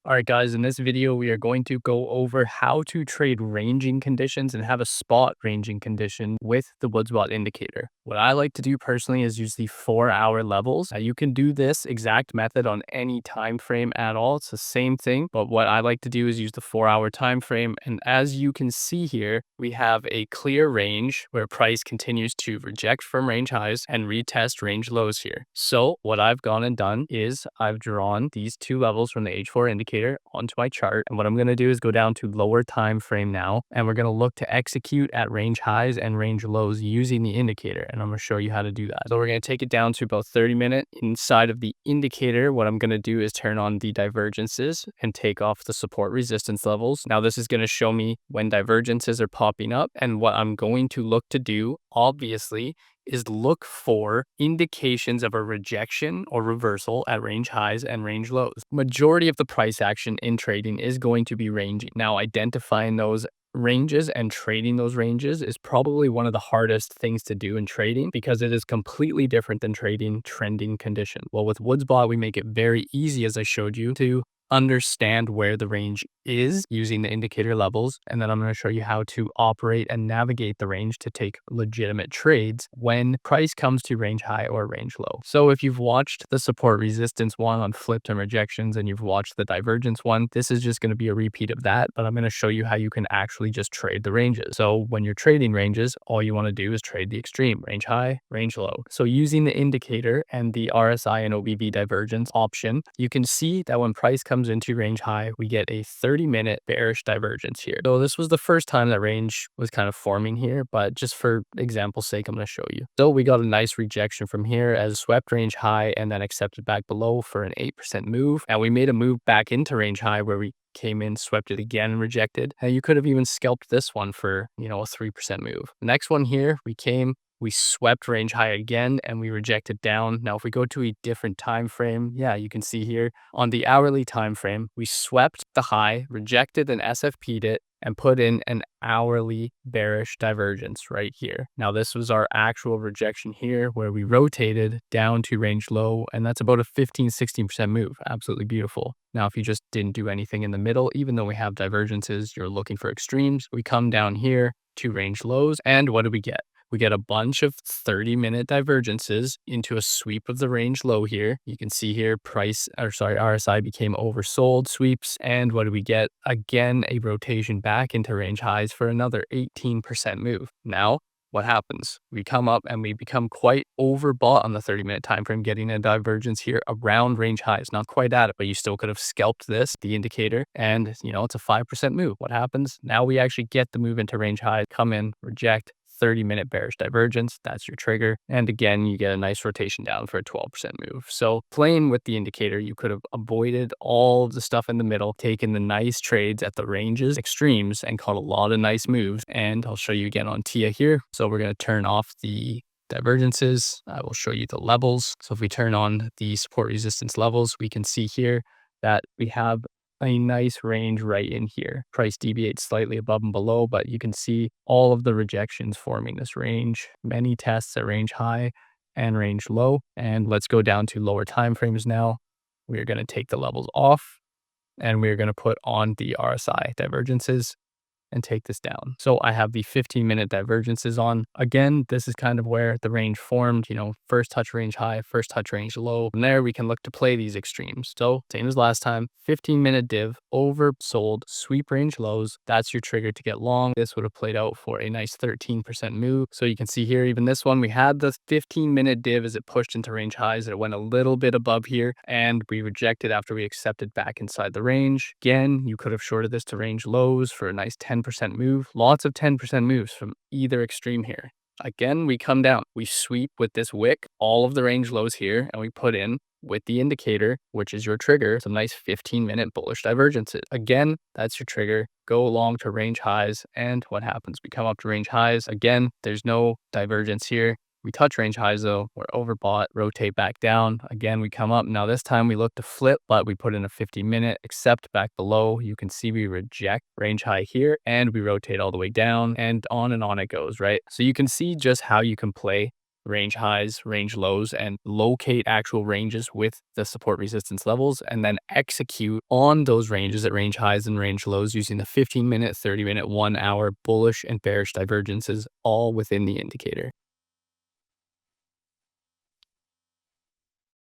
All right, guys, in this video, we are going to go over how to trade ranging conditions and have a spot ranging condition with the Woodsbot indicator. What I like to do personally is use the 4-hour levels. Now, you can do this exact method on any time frame at all. It's the same thing, but what I like to do is use the 4-hour time frame. And as you can see here, we have a clear range where price continues to reject from range highs and retest range lows here. So what I've gone and done is I've drawn these two levels from the H4 indicator onto my chart. And what I'm going to do is go down to lower time frame now, and we're going to look to execute at range highs and range lows using the indicator. And I'm going to show you how to do that. So we're going to take it down to about 30 minutes. Inside of the indicator, what I'm going to do is turn on the divergences and take off the support resistance levels. Now this is going to show me when divergences are popping up, and what I'm going to look to do, obviously, is look for indications of a rejection or reversal at range highs and range lows. Majority of the price action in trading is going to be ranging. Now, identifying those ranges and trading those ranges is probably one of the hardest things to do in trading because it is completely different than trading trending condition. Well, with Woodsbot, we make it very easy, as I showed you, to understand where the range is using the indicator levels, and then I'm going to show you how to operate and navigate the range to take legitimate trades when price comes to range high or range low. So if you've watched the support resistance one on flipped and rejections and you've watched the divergence one, this is just going to be a repeat of that, but I'm going to show you how you can actually just trade the ranges. So when you're trading ranges, all you want to do is trade the extreme, range high, range low. So using the indicator and the RSI and OBV divergence option, you can see that when price comes into range high, we get a 30-minute bearish divergence here. So this was the first time that range was kind of forming here, but just for example's sake, I'm going to show you. So we got a nice rejection from here as swept range high and then accepted back below for an 8% move. And we made a move back into range high where we came in, swept it again, and rejected. And you could have even scalped this one for, a 3% move. The next one here, we swept range high again and we rejected down. Now, if we go to a different time frame, you can see here on the hourly time frame, we swept the high, rejected and SFP'd it, and put in an hourly bearish divergence right here. Now, this was our actual rejection here where we rotated down to range low, and that's about a 15-16% move. Absolutely beautiful. Now, if you just didn't do anything in the middle, even though we have divergences, you're looking for extremes, we come down here to range lows, and what do we get? We get a bunch of 30-minute divergences into a sweep of the range low here. You can see here RSI became oversold, sweeps, and what do we get? Again, a rotation back into range highs for another 18% move. Now, what happens? We come up and we become quite overbought on the 30-minute time frame, getting a divergence here around range highs. Not quite at it, but you still could have scalped the indicator, and it's a 5% move. What happens? Now we actually get the move into range highs, come in, reject, 30-minute bearish divergence. That's your trigger. And again, you get a nice rotation down for a 12% move. So playing with the indicator, you could have avoided all of the stuff in the middle, taken the nice trades at the ranges, extremes, and caught a lot of nice moves. And I'll show you again on TIA here. So we're going to turn off the divergences. I will show you the levels. So if we turn on the support resistance levels, we can see here that we have a nice range right in here. Price deviates slightly above and below, but you can see all of the rejections forming this range. Many tests at range high and range low. And let's go down to lower time frames now. We are going to take the levels off and we're going to put on the RSI divergences and take this down. So I have the 15-minute divergences on. Again, this is kind of where the range formed, first touch range high, first touch range low. From there, we can look to play these extremes. So same as last time, 15-minute div, oversold, sweep range lows. That's your trigger to get long. This would have played out for a nice 13% move. So you can see here, even this one, we had the 15-minute div as it pushed into range highs. It went a little bit above here and we rejected after we accepted back inside the range. Again, you could have shorted this to range lows for a nice 10% move. Lots of 10% moves from either extreme here. Again, we come down. We sweep with this wick, all of the range lows here, and we put in with the indicator, which is your trigger, some nice 15-minute bullish divergences. Again, that's your trigger. Go along to range highs, and what happens? We come up to range highs. Again, there's no divergence here. We touch range highs though, we're overbought, rotate back down. Again, we come up. Now this time we look to flip, but we put in a 50-minute, accept back below. You can see we reject range high here and we rotate all the way down and on it goes, right? So you can see just how you can play range highs, range lows, and locate actual ranges with the support resistance levels, and then execute on those ranges at range highs and range lows using the 15-minute, 30-minute, 1 hour bullish and bearish divergences all within the indicator.